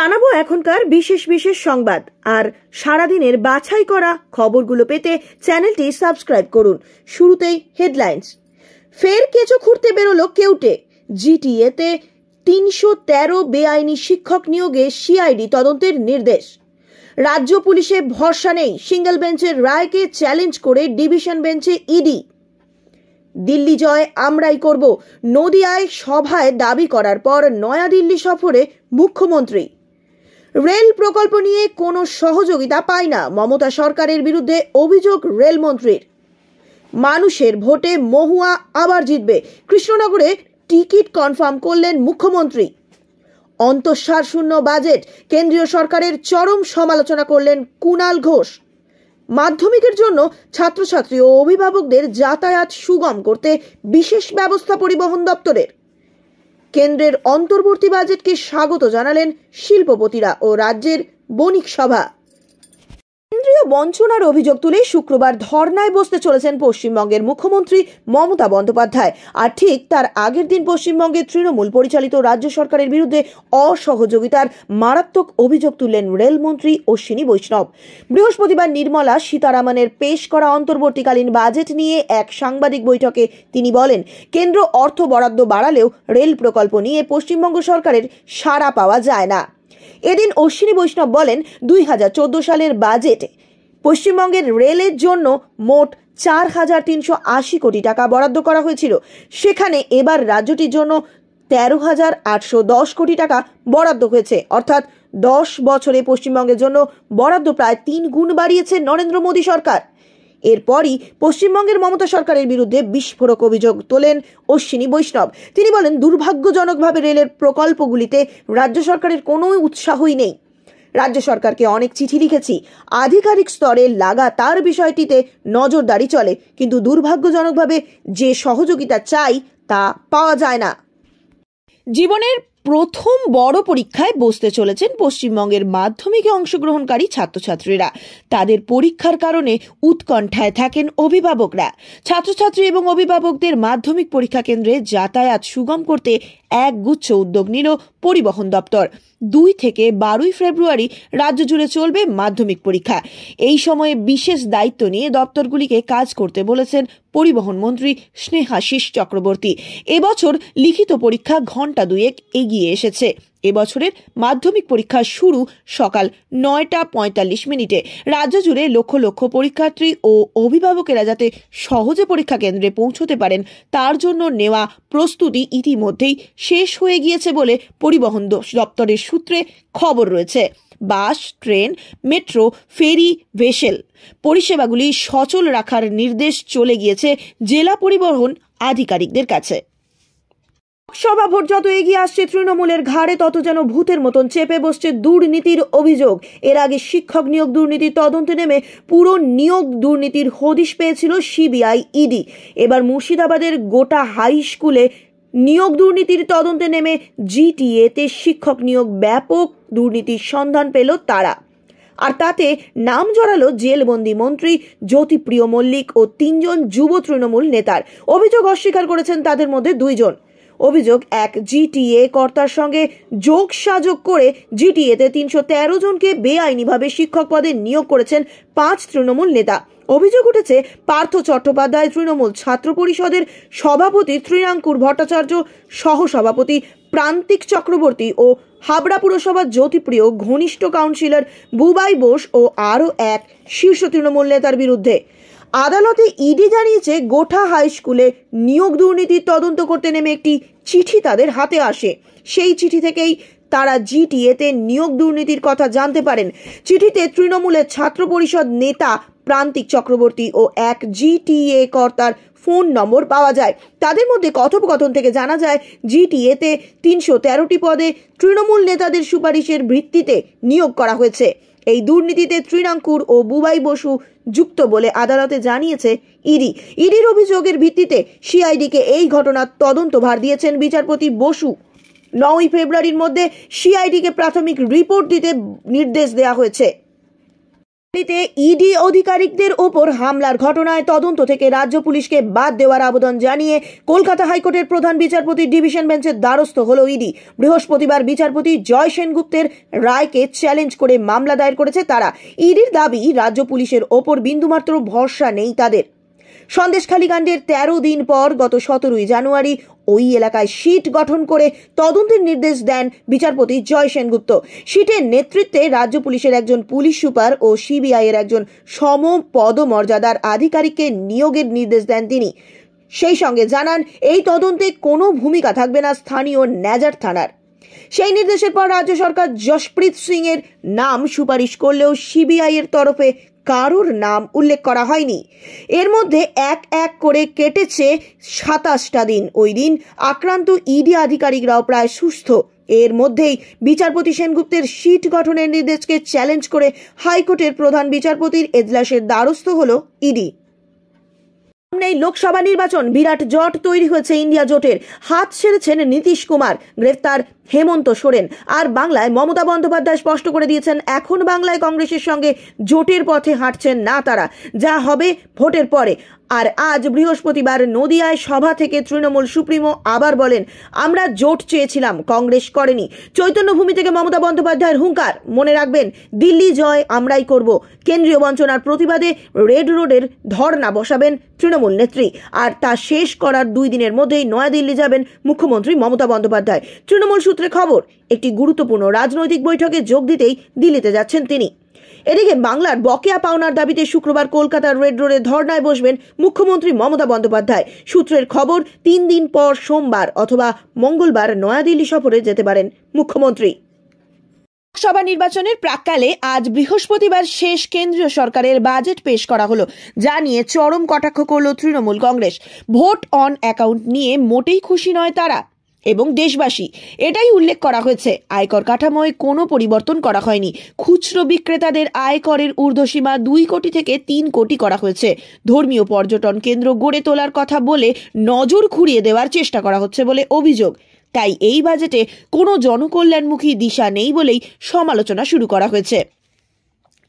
জানাবো এখনকার বিশেষ বিশেষ সংবাদ। আর সারাদিনের বাছাই করা খবরগুলো পেতে চ্যানেলটি সাবস্ক্রাইব করুন। শুরুতেই হেডলাইন্স। ফের কেঁচো খুঁড়তে বেরোলো কেউটে। জিটিএতে ৩১৩ বেআইনি শিক্ষক নিয়োগে সিআইডি তদন্তের নির্দেশ। রাজ্য পুলিশে ভরসা নেই, সিঙ্গেল বেঞ্চের রায়কে চ্যালেঞ্জ করে ডিভিশন বেঞ্চে ইডি। দিল্লি জয় আমরাই করব, নদিয়ায় সভায় দাবি করার পর নয়াদিল্লি সফরে মুখ্যমন্ত্রী। রেল প্রকল্প নিয়ে কোনো সহযোগিতা পায় না, মমতা সরকারের বিরুদ্ধে অভিযোগ রেলমন্ত্রীর। মানুষের ভোটে মহুয়া আবার জিতবে, কৃষ্ণনগরে টিকিট কনফার্ম করলেন মুখ্যমন্ত্রী। অন্তঃসার শূন্য বাজেট, কেন্দ্রীয় সরকারের চরম সমালোচনা করলেন কুণাল ঘোষ। মাধ্যমিকের জন্য ছাত্রছাত্রী ও অভিভাবকদের যাতায়াত সুগম করতে বিশেষ ব্যবস্থা পরিবহন দপ্তরের। কেন্দ্রের অন্তর্বর্তী বাজেটকে স্বাগত জানালেন শিল্পপতিরা ও রাজ্যের বণিক সভা। কেন্দ্রীয় বঞ্চনার অভিযোগ তুলে শুক্রবার ধর্নায় বসতে চলেছেন পশ্চিমবঙ্গের মুখ্যমন্ত্রী মমতা বন্দ্যোপাধ্যায়। আর ঠিক তার আগের দিন পশ্চিমবঙ্গের তৃণমূল পরিচালিত রাজ্য সরকারের বিরুদ্ধে অসহযোগিতার মারাত্মক অভিযোগ তুললেন রেলমন্ত্রী অশ্বিনী বৈষ্ণব। বৃহস্পতিবার নির্মলা সীতারামনের পেশ করা অন্তর্বর্তীকালীন বাজেট নিয়ে এক সাংবাদিক বৈঠকে তিনি বলেন, কেন্দ্র অর্থ বরাদ্দ বাড়ালেও রেল প্রকল্প নিয়ে পশ্চিমবঙ্গ সরকারের সাড়া পাওয়া যায় না। এদিন অশ্বিনী বৈষ্ণব বলেন, 2014 সালের বাজেটে পশ্চিমবঙ্গের রেলের জন্য মোট 4,380 কোটি টাকা বরাদ্দ করা হয়েছিল। সেখানে এবার রাজ্যটির জন্য 13,810 কোটি টাকা বরাদ্দ হয়েছে। অর্থাৎ 10 বছরে পশ্চিমবঙ্গের জন্য বরাদ্দ প্রায় 3 গুণ বাড়িয়েছে নরেন্দ্র মোদী সরকার। এরপরই পশ্চিমবঙ্গের মমতা সরকারের বিরুদ্ধে বিস্ফোরক অভিযোগ তোলেন অশ্বিনী বৈষ্ণব। তিনি বলেন, দুর্ভাগ্যজনকভাবে রেলের প্রকল্পগুলিতে রাজ্য সরকারের কোনো উৎসাহই নেই। রাজ্য সরকারকে অনেক চিঠি লিখেছি, আধিকারিক স্তরে লাগাতার বিষয়টিতে নজরদারি চলে, কিন্তু দুর্ভাগ্যজনকভাবে যে সহযোগিতা চাই তা পাওয়া যায় না। জীবনের প্রথম বড় পরীক্ষায় বসতে চলেছেন পশ্চিমবঙ্গের মাধ্যমিকে অংশগ্রহণকারী ছাত্রছাত্রীরা। তাদের পরীক্ষার কারণে উৎকণ্ঠায় থাকেন অভিভাবকরা। ছাত্রছাত্রী এবং অভিভাবকদের মাধ্যমিক পরীক্ষা কেন্দ্রে যাতায়াত সুগম করতে একগুচ্ছ উদ্যোগ নিল পরিবহন দপ্তর। 2 থেকে 12 ফেব্রুয়ারি রাজ্য জুড়ে চলবে মাধ্যমিক পরীক্ষা। এই সময়ে বিশেষ দায়িত্ব নিয়ে দপ্তরগুলিকে কাজ করতে বলেছেন পরিবহন মন্ত্রী স্নেহাশিস চক্রবর্তী। এবছর লিখিত পরীক্ষা ঘন্টা 2 এগিয়ে এসেছে। এবছরের মাধ্যমিক পরীক্ষা শুরু সকাল 9:45 রাজ্য জুড়ে লক্ষ লক্ষ পরীক্ষার্থী ও অভিভাবকেরা যাতে সহজে পরীক্ষা কেন্দ্রে পৌঁছতে পারেন তার জন্য নেওয়া প্রস্তুতি ইতিমধ্যেই শেষ হয়ে গিয়েছে বলে পরিবহন দপ্তরের সূত্রে খবর রয়েছে। বাস, ট্রেন, মেট্রো, ফেরি, ভেসেল পরিষেবাগুলি সচল রাখার নির্দেশ চলে গিয়েছে জেলা পরিবহন আধিকারিকদের কাছে। লোকসভা ভোট যত এগিয়ে আসছে, তৃণমূলের ঘাড়ে তত যেন ভূতের মতন চেপে বসছে দুর্নীতির অভিযোগ। এর আগে শিক্ষক নিয়োগ দুর্নীতির তদন্তে নেমে পুরো নিয়োগ দুর্নীতির হদিশ পেয়েছিল সিবিআই, ইডি। এবার মুর্শিদাবাদের গোটা হাই স্কুলে নিয়োগ দুর্নীতির তদন্তে নেমে জিটিএতে শিক্ষক নিয়োগ ব্যাপক দুর্নীতির সন্ধান পেল তারা। আর তাতে নাম জড়ালো জেলবন্দি মন্ত্রী জ্যোতিপ্রিয় মল্লিক ও 3 জন যুব তৃণমূল নেতার। অভিযোগ অস্বীকার করেছেন তাদের মধ্যে 2 জন। অভিযোগ, এক জিটিএ কর্তার সঙ্গে যোগ সাজগ করে জিটিএতে 313 জনকে বেআইনিভাবে শিক্ষক পদে নিয়োগ করেছেন 5 তৃণমূল নেতা। অভিযোগ উঠেছে পার্থ চট্টোপাধ্যায়, তৃণমূল ছাত্র পরিষদের সভাপতি তৃণাঙ্কুর ভট্টাচার্য, সহসভাপতি প্রান্তিক চক্রবর্তী ও হাবড়া পুরসভার জ্যোতিপ্রিয় ঘনিষ্ঠ কাউন্সিলর বুবাই বোস ও আরও এক শীর্ষ তৃণমূল নেতার বিরুদ্ধে। আদালতে ইডি জানিয়েছে, গোটা হাই স্কুলে নিয়োগ দুর্নীতির তদন্ত করতে নেমে একটি চিঠি তাদের হাতে আসে। সেই চিঠি থেকেই তারা জিটিএতে নিয়োগ দুর্নীতির কথা জানতে পারেন। চিঠিতে তৃণমূলের ছাত্র পরিষদ নেতা প্রান্তিক চক্রবর্তী ও এক জিটিএ কর্তার ফোন নম্বর পাওয়া যায়। তাদের মধ্যে কথোপকথন থেকে জানা যায়, জিটিএতে 313টি পদে তৃণমূল নেতাদের সুপারিশের ভিত্তিতে নিয়োগ করা হয়েছে। এই দুর্নীতিতে তৃণাঙ্কুর ও বুবাই বসু যুক্ত বলে আদালতে জানিয়েছে ইডি। ইডির অভিযোগের ভিত্তিতে সিআইডিকে এই ঘটনার তদন্তভার দিয়েছেন বিচারপতি বসু। 9 ফেব্রুয়ারির মধ্যে সিআইডিকে প্রাথমিক রিপোর্ট দিতে নির্দেশ দেওয়া হয়েছে। ইডি আধিকারিকদের ওপর হামলার ঘটনায় তদন্ত থেকে রাজ্য পুলিশকে বাদ দেওয়ার আবেদন জানিয়ে কলকাতা হাইকোর্টের প্রধান বিচারপতির ডিভিশন বেঞ্চের দ্বারস্থ হল ইডি। বৃহস্পতিবার বিচারপতি জয় সেনগুপ্তের রায়কে চ্যালেঞ্জ করে মামলা দায়ের করেছে তারা। ইডির দাবি, রাজ্য পুলিশের ওপর বিন্দুমাত্র ভরসা নেই তাদের। সন্দেশখালী কাণ্ডের 13 দিন পর গত 17 জানুয়ারি ওই এলাকায় সিট গঠন করে তদন্তের নির্দেশ দেন বিচারপতি জয় সেনগুপ্ত। সিটের নেতৃত্বে রাজ্য পুলিশের একজন পুলিশ সুপার ও সিবিআই এর একজন সমপদমর্যাদার আধিকারিককে নিয়োগের নির্দেশ দেন তিনি। সেই সঙ্গে জানান, এই তদন্তে কোনো ভূমিকা থাকবে না স্থানীয় ন্যাজার থানার। সেই নির্দেশের পর রাজ্য সরকার জশপ্রীত সিং এর নাম সুপারিশ করলেও সিবিআই এর তরফে কারোর নাম উল্লেখ করা হয়নি। এর মধ্যে এক এক করে কেটেছে 27টা দিন। ওই দিন আক্রান্ত ইডি আধিকারিকরাও প্রায় সুস্থ। এর মধ্যেই বিচারপতি সেনগুপ্তের সিট গঠনের নির্দেশকে চ্যালেঞ্জ করে হাইকোর্টের প্রধান বিচারপতির এজলাসের দ্বারস্থ হল ইডি। সামনেই লোকসভা নির্বাচন, বিরাট জট তৈরি হয়েছে ইন্ডিয়া জোটের। হাত ছেড়েছেন নীতিশ কুমার, গ্রেফতার হেমন্ত সোরেন। আর বাংলায় মমতা বন্দ্যোপাধ্যায় স্পষ্ট করে দিয়েছেন, এখন বাংলায় কংগ্রেসের সঙ্গে জোটের পথে হাঁটছেন না তারা, যা হবে ভোটের পরে। আর আজ বৃহস্পতিবার নদিয়ায় সভা থেকে তৃণমূল সুপ্রিমো আবার বলেন, আমরা জোট চেয়েছিলাম, কংগ্রেস করেনি। চৈতন্যভূমি থেকে মমতা বন্দ্যোপাধ্যায়ের হুঙ্কার, মনে রাখবেন দিল্লি জয় আমরাই করব। কেন্দ্রীয় বঞ্চনার প্রতিবাদে রেড রোডের ধর্ণা বসাবেন তৃণমূল নেত্রী। আর তা শেষ করার 2 দিনের মধ্যেই নয়াদিল্লি যাবেন মুখ্যমন্ত্রী মমতা বন্দ্যোপাধ্যায়। তৃণমূল সূত্রে খবর, একটি গুরুত্বপূর্ণ রাজনৈতিক বৈঠকে যোগ দিতেই দিল্লিতে যাচ্ছেন তিনি। এদিকে বাংলার বকেয়া পাওনার দাবিতে শুক্রবার কলকাতার রেড রোডে ধর্নায় বসবেন মুখ্যমন্ত্রী মমতা বন্দ্যোপাধ্যায়। সূত্রের খবর, 3 দিন পর সোমবার অথবা মঙ্গলবার নয়াদিল্লি সফরে যেতে পারেন মুখ্যমন্ত্রী। লোকসভা নির্বাচনের প্রাক্কালে আজ বৃহস্পতিবার শেষ কেন্দ্রীয় সরকারের বাজেট পেশ করা হলো, যা নিয়ে চরম কটাক্ষ করল Trinamool Congress. Vote on account নিয়ে মোটেই খুশি নয় তারা এবং দেশবাসী, এটাই উল্লেখ করা হয়েছে। আয়কর কাঠামোয় কোনো পরিবর্তন করা হয়নি। খুচরো বিক্রেতাদের আয়করের ঊর্ধ্বসীমা 2 কোটি থেকে 3 কোটি করা হয়েছে। ধর্মীয় পর্যটন কেন্দ্র গড়ে তোলার কথা বলে নজর ঘুরিয়ে দেওয়ার চেষ্টা করা হচ্ছে বলে অভিযোগ। তাই এই বাজেটে কোনো জনকল্যাণমুখী দিশা নেই বলেই সমালোচনা শুরু করা হয়েছে।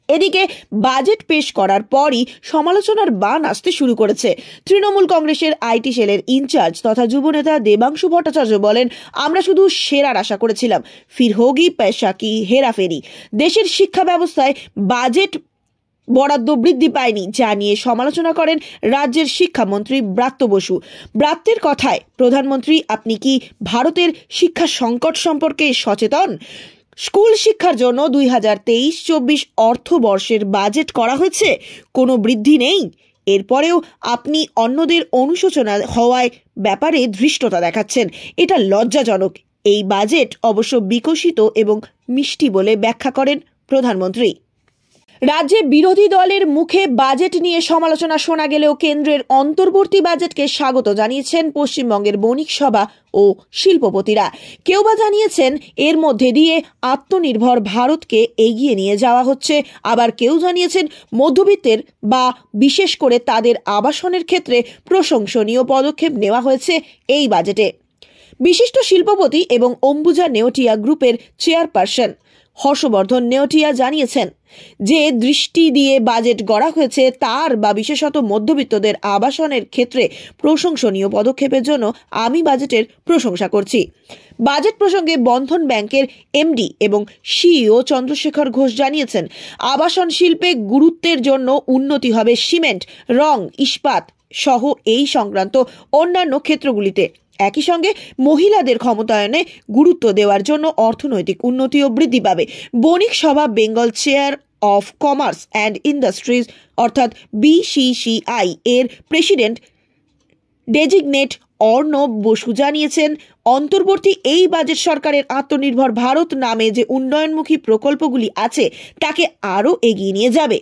এদিকে বাজেট পেশ করার পরই সমালোচনার বাণ আসতে শুরু করেছে। তৃণমূল কংগ্রেসের আইটি সেলের ইনচার্জ তথা যুবনেতা দেবাংশু ভট্টাচার্য বলেন, আমরা শুধু সেরার আশা করেছিলাম, ফির হোগি পয়সা কি হেরাফেরি। দেশের শিক্ষা ব্যবস্থায় বাজেট বরাদ্দ বৃদ্ধি পায়নি, যা নিয়ে সমালোচনা করেন রাজ্যের শিক্ষামন্ত্রী ব্রাত্য বসু। ব্রাত্যের কথায়, প্রধানমন্ত্রী, আপনি কি ভারতের শিক্ষা সংকট সম্পর্কে সচেতন? স্কুল শিক্ষার জন্য 2023-24 অর্থবর্ষের বাজেট করা হয়েছে, কোনো বৃদ্ধি নেই। এরপরেও আপনি অন্যদের অনুশোচনা হওয়ায় ব্যাপারে ধৃষ্টতা দেখাচ্ছেন, এটা লজ্জাজনক। এই বাজেট অবশ্য বিকশিত এবং মিষ্টি বলে ব্যাখ্যা করেন প্রধানমন্ত্রী। রাজ্যে বিরোধী দলের মুখে বাজেট নিয়ে সমালোচনা শোনা গেলেও কেন্দ্রের অন্তর্বর্তী বাজেটকে স্বাগত জানিয়েছেন পশ্চিমবঙ্গের বণিক সভা ও শিল্পপতিরা। কেউ বা জানিয়েছেন এর মধ্যে দিয়ে আত্মনির্ভর ভারতকে এগিয়ে নিয়ে যাওয়া হচ্ছে, আবার কেউ জানিয়েছেন মধ্যবিত্তের বা বিশেষ করে তাদের আবাসনের ক্ষেত্রে প্রশংসনীয় পদক্ষেপ নেওয়া হয়েছে এই বাজেটে। বিশিষ্ট শিল্পপতি এবং অম্বুজা নেওটিয়া গ্রুপের চেয়ারপারসন হর্ষবর্ধন নেওটিয়া জানিয়েছেন, যে দৃষ্টি দিয়ে বাজেট গড়া হয়েছে তার বা বিশেষত মধ্যবিত্তদের আবাসনের ক্ষেত্রে প্রশংসনীয় পদক্ষেপের জন্য আমি বাজেটের প্রশংসা করছি। বাজেট প্রসঙ্গে বন্ধন ব্যাংকের এমডি এবং সিইও চন্দ্রশেখর ঘোষ জানিয়েছেন, আবাসন শিল্পে গুরুত্বের জন্য উন্নতি হবে সিমেন্ট, রং, ইস্পাত সহ এই সংক্রান্ত অন্যান্য ক্ষেত্রগুলিতে। একই সঙ্গে মহিলাদের ক্ষমতায়নে গুরুত্ব দেওয়ার জন্য অর্থনৈতিক উন্নতিও বৃদ্ধি পাবে। বণিক সভা Bengal chair of commerce and industries অর্থাৎ BCCI এর প্রেসিডেন্ট ডেজিগনেট অর্ণব বসু জানিয়েছেন, অন্তর্বর্তী এই বাজেট সরকারের আত্মনির্ভর ভারত নামে যে উন্নয়নমুখী প্রকল্পগুলি আছে তাকে আরও এগিয়ে নিয়ে যাবে।